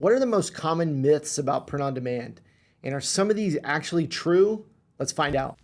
What are the most common myths about print on demand? And are some of these actually true? Let's find out.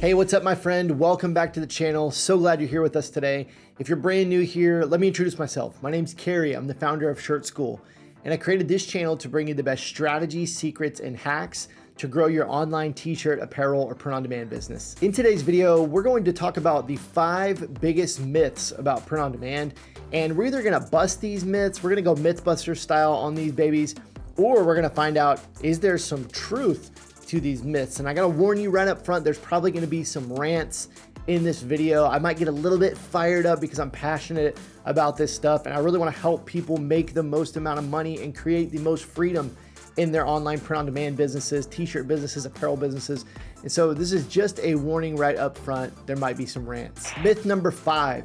Hey, what's up, my friend? Welcome back to the channel. So glad you're here with us today. If you're brand new here, let me introduce myself. My name's Kerry. I'm the founder of Shirt School, and I created this channel to bring you the best strategies, secrets, and hacks to grow your online t-shirt, apparel, or print-on-demand business. In today's video, we're going to talk about the 5 biggest myths about print-on-demand, and we're either gonna bust these myths, we're gonna go Mythbuster style on these babies, or we're gonna find out, is there some truth to these myths? And I gotta warn you right up front, there's probably gonna be some rants in this video. I might get a little bit fired up because I'm passionate about this stuff, and I really wanna help people make the most amount of money and create the most freedom in their online print-on-demand businesses, t-shirt businesses, apparel businesses. And so this is just a warning right up front. There might be some rants. Myth number 5,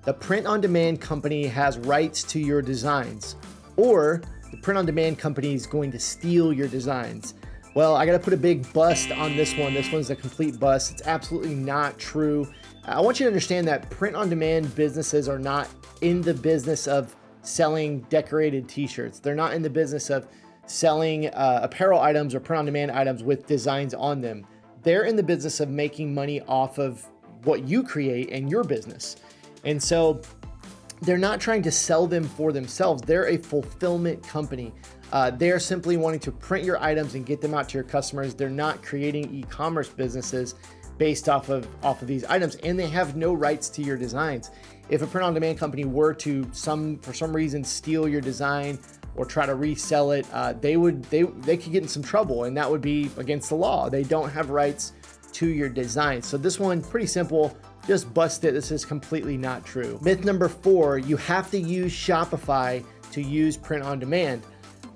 the print-on-demand company has rights to your designs, or the print-on-demand company is going to steal your designs. Well, I gotta put a big bust on this one. This one's a complete bust. It's absolutely not true. I want you to understand that print-on-demand businesses are not in the business of selling decorated t-shirts. They're not in the business of selling apparel items or print-on-demand items with designs on them. They're in the business of making money off of what you create in your business. And so they're not trying to sell them for themselves. They're a fulfillment company. They're simply wanting to print your items and get them out to your customers. They're not creating e-commerce businesses based off of these items, and they have no rights to your designs. If a print-on-demand company were to for some reason steal your design or try to resell it, they could get in some trouble, and that would be against the law. They don't have rights to your design. So this one, pretty simple, just bust it. This is completely not true. Myth number 4, you have to use Shopify to use print on demand.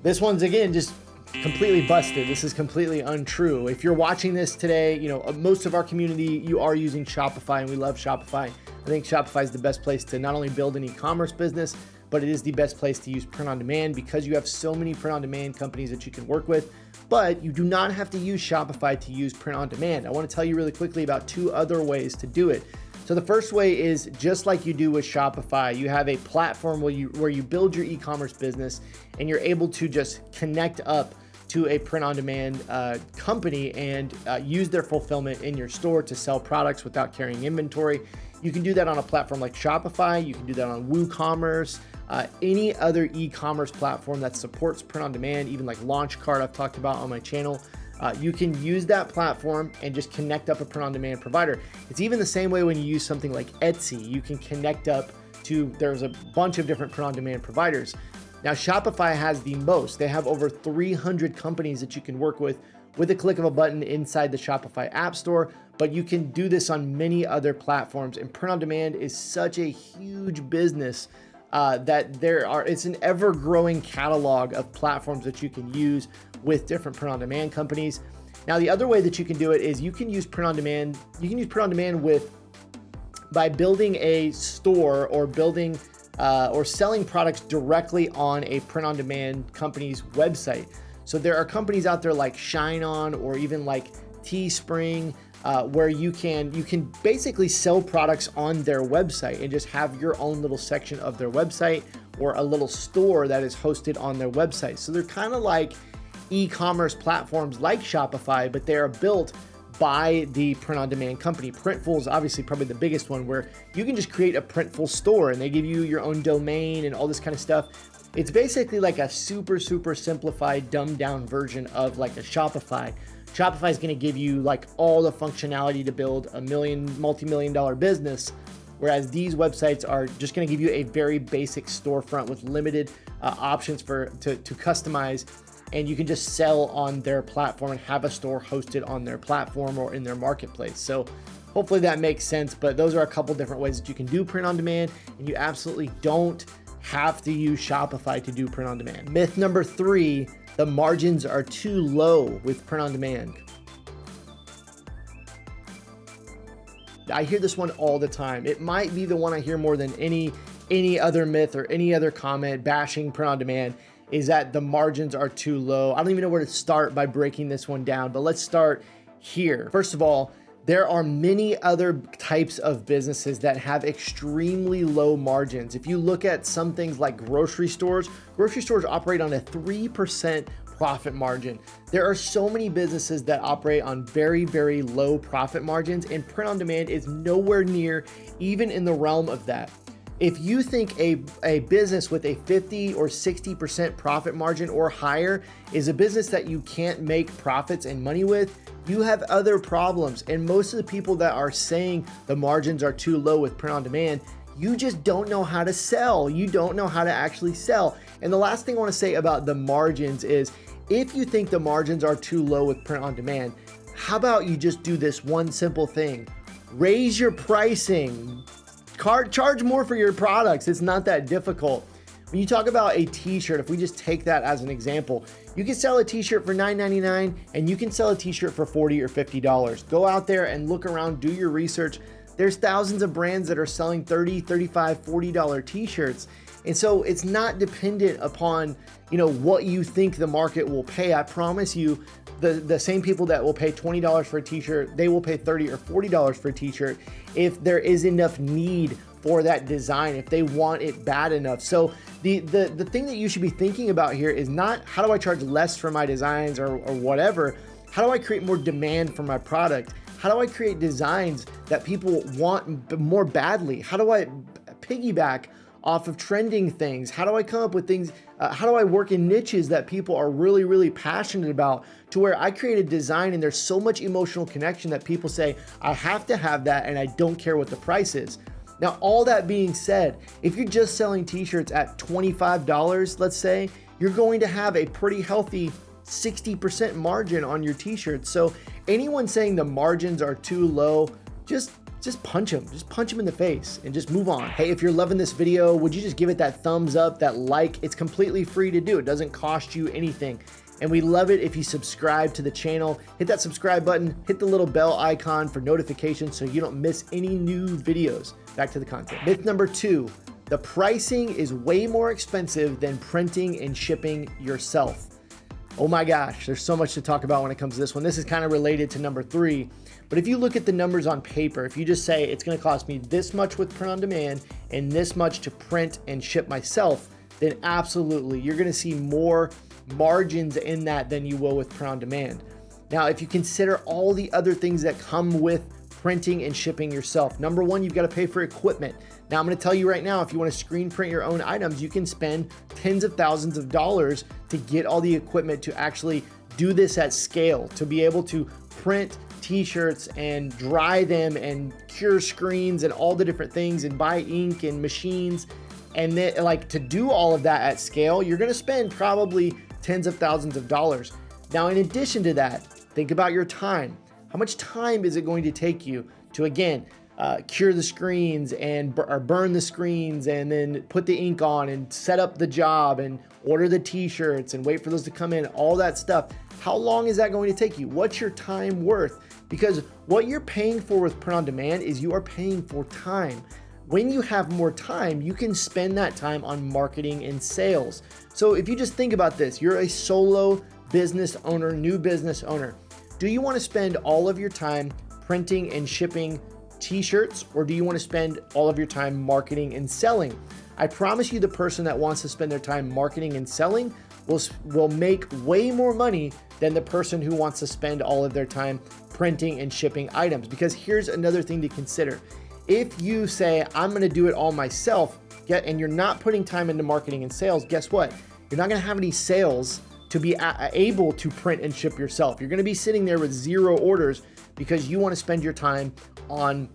This one's, again, just completely busted. This is completely untrue. If you're watching this today, you know, most of our community, you are using Shopify, and we love Shopify. I think Shopify is the best place to not only build an e-commerce business, but it is the best place to use print on demand because you have so many print on demand companies that you can work with. But you do not have to use Shopify to use print on demand. I want to tell you really quickly about 2 other ways to do it. So the first way is just like you do with Shopify. You have a platform where you build your e-commerce business, and you're able to just connect up to a print-on-demand company and use their fulfillment in your store to sell products without carrying inventory. You can do that on a platform like Shopify. You can do that on WooCommerce, any other e-commerce platform that supports print-on-demand, even like Launchcart I've talked about on my channel. You can use that platform and just connect up a print-on-demand provider. It's even the same way when you use something like Etsy. You can connect up to, there's a bunch of different print-on-demand providers. Now, Shopify has the most. They have over 300 companies that you can work with a click of a button inside the Shopify App Store, but you can do this on many other platforms. And print on demand is such a huge business that it's an ever-growing catalog of platforms that you can use with different print on demand companies. Now, the other way that you can do it is you can use print on demand. You can use print on demand by building a store or building or selling products directly on a print-on-demand company's website. So there are companies out there like Shine On or even like Teespring, where you can basically sell products on their website and just have your own little section of their website or a little store that is hosted on their website. So they're kind of like e-commerce platforms like Shopify, but they are built by the print-on-demand company. Printful is obviously probably the biggest one, where you can just create a Printful store and they give you your own domain and all this kind of stuff. It's basically like a super simplified, dumbed down version of like a Shopify. Shopify is going to give you like all the functionality to build a multi-million-dollar business, whereas these websites are just going to give you a very basic storefront with limited options to customize. And you can just sell on their platform and have a store hosted on their platform or in their marketplace. So hopefully that makes sense, but those are a couple different ways that you can do print on demand, and you absolutely don't have to use Shopify to do print on demand. Myth number 3, the margins are too low with print on demand. I hear this one all the time. It might be the one I hear more than any other myth or any other comment bashing print on demand, is that the margins are too low. I don't even know where to start by breaking this one down, but let's start here. First of all, There are many other types of businesses that have extremely low margins. If you look at some things like grocery stores operate on a 3% profit margin. There are so many businesses that operate on very, very low profit margins, and print on demand is nowhere near even in the realm of that. If you think a business with a 50 or 60% profit margin or higher is a business that you can't make profits and money with, you have other problems. And most of the people that are saying the margins are too low with print on demand, you just don't know how to sell. You don't know how to actually sell. And the last thing I want to say about the margins is, if you think the margins are too low with print on demand, how about you just do this one simple thing? Raise your pricing. Charge more for your products. It's not that difficult. When you talk about a t-shirt, if we just take that as an example, you can sell a t-shirt for $9.99 and you can sell a t-shirt for $40 or $50. Go out there and look around, do your research. There's thousands of brands that are selling $30, $35, $40 t-shirts. And so it's not dependent upon, what you think the market will pay. I promise you, the same people that will pay $20 for a t-shirt, they will pay $30 or $40 for a t-shirt if there is enough need for that design, if they want it bad enough. So the thing that you should be thinking about here is not how do I charge less for my designs or whatever. How do I create more demand for my product? How do I create designs that people want more badly? How do I piggyback off of trending things? How do I come up with things? How do I work in niches that people are really, really passionate about, to where I create a design and there's so much emotional connection that people say, I have to have that and I don't care what the price is. Now, all that being said, if you're just selling t-shirts at $25, let's say, you're going to have a pretty healthy 60% margin on your t-shirts. So anyone saying the margins are too low, just punch them. Just punch them in the face and just move on. Hey, if you're loving this video, would you just give it that thumbs up, that like? It's completely free to do. It doesn't cost you anything. And we love it if you subscribe to the channel. Hit that subscribe button, hit the little bell icon for notifications so you don't miss any new videos. Back to the content. Myth number 2, the pricing is way more expensive than printing and shipping yourself. Oh my gosh, there's so much to talk about when it comes to this one. This is kind of related to number 3. But if you look at the numbers on paper, if you just say it's going to cost me this much with print on demand and this much to print and ship myself, then absolutely you're going to see more margins in that than you will with print on demand. Now, if you consider all the other things that come with printing and shipping yourself, number 1, you've got to pay for equipment. Now, I'm going to tell you right now, if you want to screen print your own items, you can spend tens of thousands of dollars to get all the equipment to actually do this at scale, to be able to print t-shirts and dry them and cure screens and all the different things and buy ink and machines. And then, to do all of that at scale, you're going to spend probably tens of thousands of dollars. Now, in addition to that, think about your time. How much time is it going to take you to, again, cure the screens and or burn the screens and then put the ink on and set up the job and order the t-shirts and wait for those to come in, all that stuff? How long is that going to take you? What's your time worth? Because what you're paying for with print on demand is you are paying for time. When you have more time, you can spend that time on marketing and sales. So if you just think about this, you're a solo business owner, new business owner. Do you want to spend all of your time printing and shipping t-shirts, or do you want to spend all of your time marketing and selling? I promise you, the person that wants to spend their time marketing and selling will make way more money than the person who wants to spend all of their time printing and shipping items. Because here's another thing to consider. If you say, I'm going to do it all myself, and you're not putting time into marketing and sales, guess what? You're not going to have any sales to be able to print and ship yourself. You're going to be sitting there with 0 orders because you want to spend your time on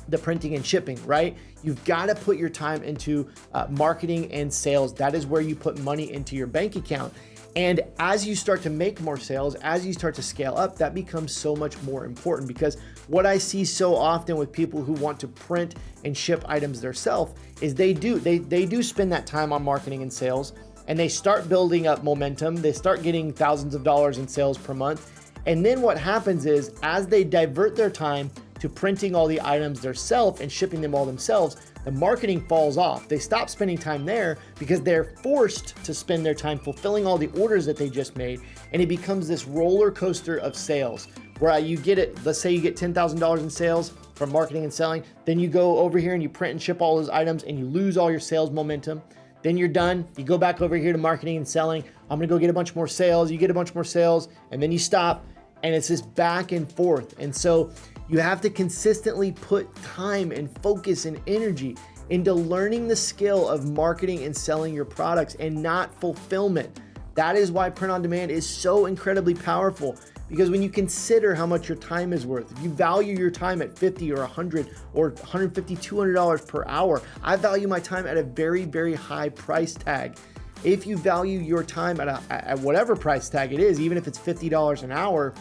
the printing and shipping, right? You've got to put your time into marketing and sales. That is where you put money into your bank account. And as you start to make more sales, as you start to scale up, that becomes so much more important, because what I see so often with people who want to print and ship items themselves is they do spend that time on marketing and sales, and they start building up momentum. They start getting thousands of dollars in sales per month. And then what happens is, as they divert their time to printing all the items themselves and shipping them all themselves, the marketing falls off. They stop spending time there because they're forced to spend their time fulfilling all the orders that they just made. And it becomes this roller coaster of sales where you get it, let's say you get $10,000 in sales from marketing and selling, then you go over here and you print and ship all those items and you lose all your sales momentum. Then you're done. You go back over here to marketing and selling. I'm gonna go get a bunch more sales. You get a bunch more sales and then you stop, and it's this back and forth. And so you have to consistently put time and focus and energy into learning the skill of marketing and selling your products and not fulfillment. That is why print on demand is so incredibly powerful, because when you consider how much your time is worth, if you value your time at $50 or $100 or $150, $200 per hour, I value my time at a very, very high price tag. If you value your time at whatever price tag it is, even if it's $50 an hour,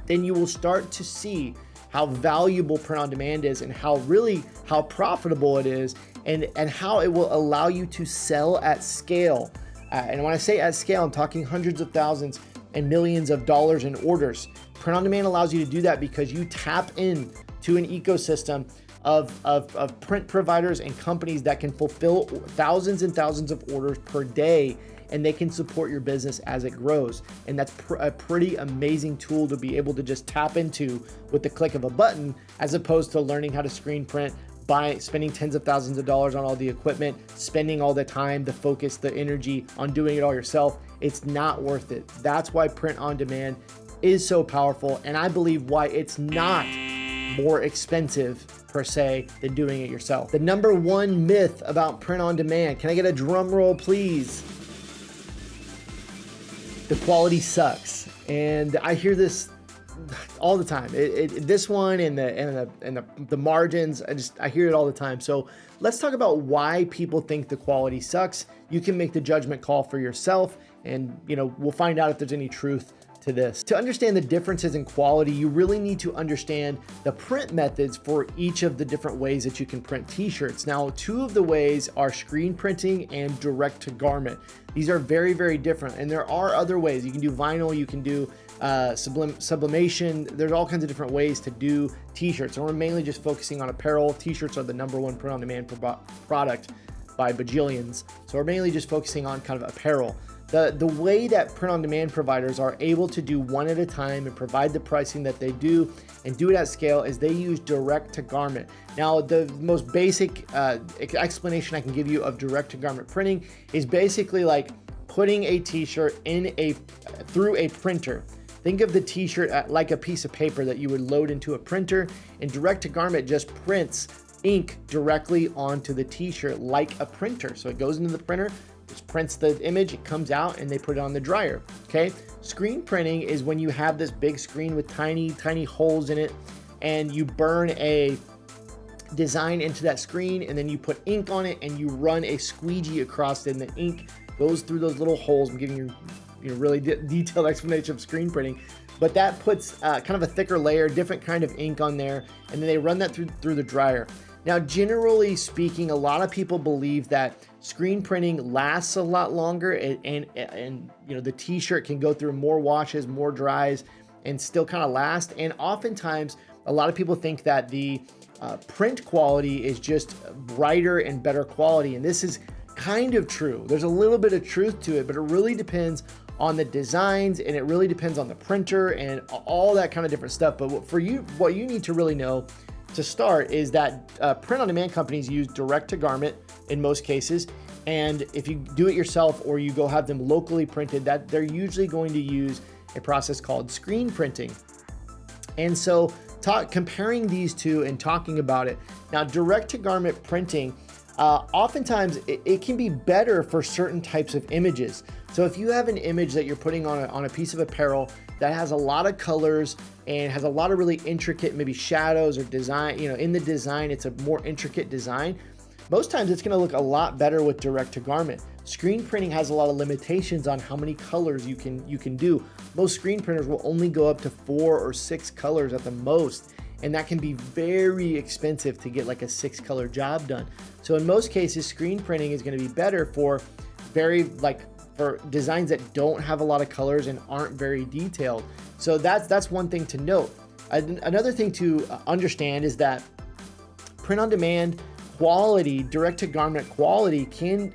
then you will start to see how valuable print on demand is and how profitable it is, and how it will allow you to sell at scale. And when I say at scale, I'm talking hundreds of thousands and millions of dollars in orders. Print on demand allows you to do that because you tap in to an ecosystem of print providers and companies that can fulfill thousands and thousands of orders per day, and they can support your business as it grows. And that's a pretty amazing tool to be able to just tap into with the click of a button, as opposed to learning how to screen print, spending tens of thousands of dollars on all the equipment, spending all the time, the focus, the energy on doing it all yourself. It's not worth it. That's why print on demand is so powerful, and I believe why it's not more expensive per se than doing it yourself. The number one myth about print on demand, can I get a drum roll please? The quality sucks. And I hear this all the time. This one and the margins, I hear it all the time. So let's talk about why people think the quality sucks. You can make the judgment call for yourself, and we'll find out if there's any truth to this. To understand the differences in quality, you really need to understand the print methods for each of the different ways that you can print t-shirts. Now, two of the ways are screen printing and direct to garment. These are very, very different, and there are other ways. You can do vinyl, you can do sublimation. There's all kinds of different ways to do t-shirts, and we're mainly just focusing on apparel. T-shirts are the number one print on demand product by bajillions, so we're mainly just focusing on kind of apparel. The way that print on demand providers are able to do one at a time and provide the pricing that they do and do it at scale is they use direct to garment. Now, the most basic explanation I can give you of direct to garment printing is basically like putting a t-shirt through a printer. Think of the t-shirt like a piece of paper that you would load into a printer, and direct to garment just prints ink directly onto the t-shirt like a printer. So it goes into the printer, just prints the image, it comes out, and they put it on the dryer. Okay. Screen printing is when you have this big screen with tiny, tiny holes in it, and you burn a design into that screen, and then you put ink on it and you run a squeegee across it, and the ink goes through those little holes. I'm giving you really detailed explanation of screen printing, but that puts kind of a thicker layer, different kind of ink on there, and then they run that through the dryer. Now, generally speaking, a lot of people believe that screen printing lasts a lot longer, and the t-shirt can go through more washes, more dries, and still kind of last. And oftentimes, a lot of people think that the print quality is just brighter and better quality, and this is kind of true. There's a little bit of truth to it, but it really depends on the designs, and it really depends on the printer and all that kind of different stuff. But what you need to really know to start is that print on demand companies use direct to garment in most cases, and if you do it yourself or you go have them locally printed, that they're usually going to use a process called screen printing. And so comparing these two and talking about it now, direct to garment printing, oftentimes it can be better for certain types of images. So if you have an image that you're putting on a piece of apparel that has a lot of colors and has a lot of really intricate maybe shadows or design, in the design it's a more intricate design, most times it's going to look a lot better with direct to garment. Screen printing has a lot of limitations on how many colors you can do. Most screen printers will only go up to 4 or 6 colors at the most, and that can be very expensive to get like a 6-color job done. So in most cases, screen printing is going to be better for for designs that don't have a lot of colors and aren't very detailed. So that's one thing to note. Another thing to understand is that print on demand quality, direct to garment quality can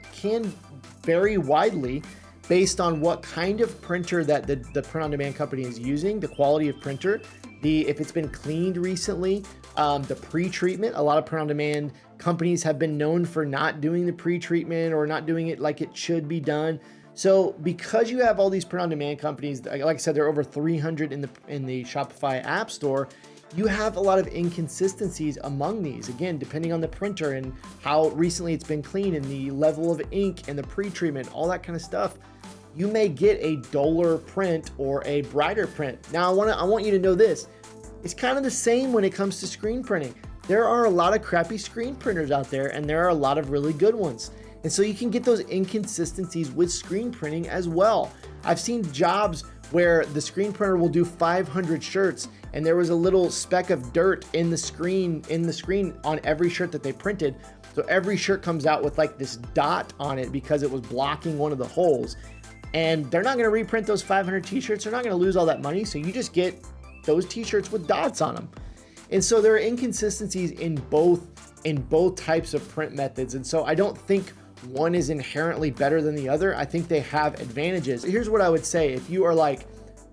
vary widely based on what kind of printer that the print-on-demand company is using, the quality of printer, if it's been cleaned recently, the pre-treatment. A lot of print-on-demand companies have been known for not doing the pre-treatment or not doing it like it should be done. So because you have all these print-on-demand companies, like I said, there are over 300 in the Shopify App Store, you have a lot of inconsistencies among these. Again, depending on the printer and how recently it's been cleaned and the level of ink and the pre-treatment, all that kind of stuff, you may get a duller print or a brighter print. Now, I want you to know this. It's kind of the same when it comes to screen printing. There are a lot of crappy screen printers out there, and there are a lot of really good ones. And so you can get those inconsistencies with screen printing as well. I've seen jobs where the screen printer will do 500 shirts and there was a little speck of dirt in the screen on every shirt that they printed. So every shirt comes out with like this dot on it because it was blocking one of the holes. And they're not going to reprint those 500 t-shirts. They're not going to lose all that money. So you just get those t-shirts with dots on them. And so there are inconsistencies in both types of print methods. And so I don't think one is inherently better than the other. I think they have advantages. Here's what I would say. If you are like,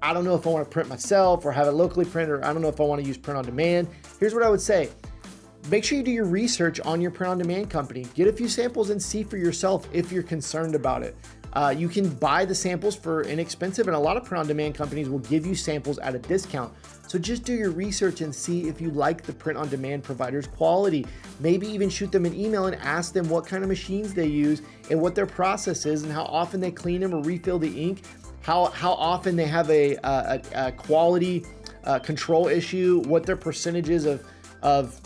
I don't know if I want to print myself or have it locally printed, or I don't know if I want to use print on demand. Here's what I would say. Make sure you do your research on your print on demand company. Get a few samples and see for yourself if you're concerned about it. You can buy the samples for inexpensive, and a lot of print on demand companies will give you samples at a discount. So just do your research and see if you like the print on demand provider's quality. Maybe even shoot them an email and ask them what kind of machines they use and what their process is and how often they clean them or refill the ink, how often they have a quality control issue, what their percentages of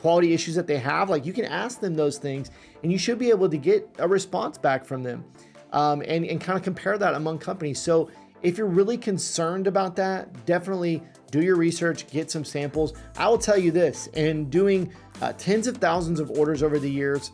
quality issues that they have. Like, you can ask them those things and you should be able to get a response back from them and kind of compare that among companies. So if you're really concerned about that, definitely do your research, get some samples. I will tell you this, in doing tens of thousands of orders over the years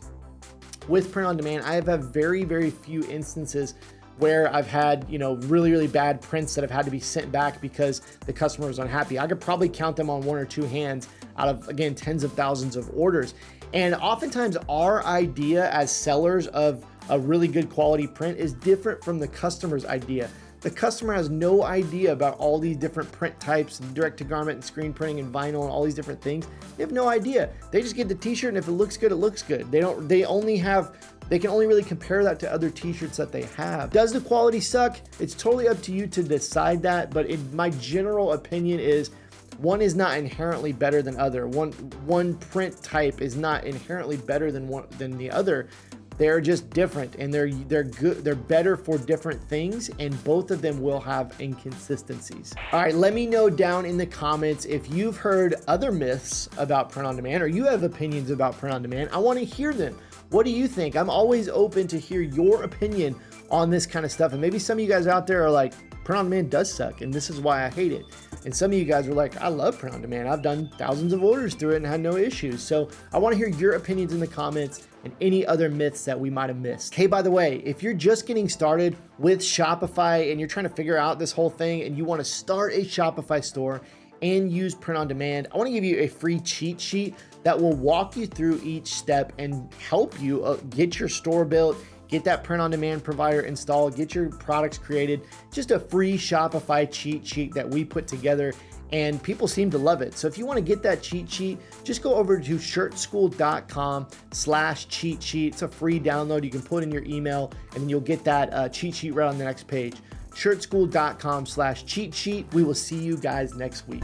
with print on demand, I have had very, very few instances where I've had, really, really bad prints that have had to be sent back because the customer was unhappy. I could probably count them on one or two hands out of, again, tens of thousands of orders. And oftentimes our idea as sellers of a really good quality print is different from the customer's idea. The customer has no idea about all these different print types and direct to garment and screen printing and vinyl and all these different things. They have no idea. They just get the t-shirt, and if it looks good, it looks good. They can only really compare that to other t-shirts that they have. Does the quality suck? It's totally up to you to decide that, but my general opinion is one is not inherently better than other. One print type is not inherently better than the other. They're just different, and they're good. They're better for different things, and both of them will have inconsistencies. All right, let me know down in the comments if you've heard other myths about print on demand, or you have opinions about print on demand. I want to hear them. What do you think? I'm always open to hear your opinion on this kind of stuff. And maybe some of you guys out there are like, print on demand does suck, and this is why I hate it. And some of you guys are like, I love print on demand. I've done thousands of orders through it and had no issues. So I want to hear your opinions in the comments and any other myths that we might have missed. Hey, by the way, if you're just getting started with Shopify and you're trying to figure out this whole thing and you want to start a Shopify store and use print on demand, I want to give you a free cheat sheet that will walk you through each step and help you get your store built, get that print on demand provider installed, get your products created. Just a free Shopify cheat sheet that we put together, and people seem to love it. So if you want to get that cheat sheet, just go over to shirtschool.com/cheat sheet. It's a free download. You can put in your email and then you'll get that cheat sheet right on the next page. shirtschool.com/cheat sheet. We will see you guys next week.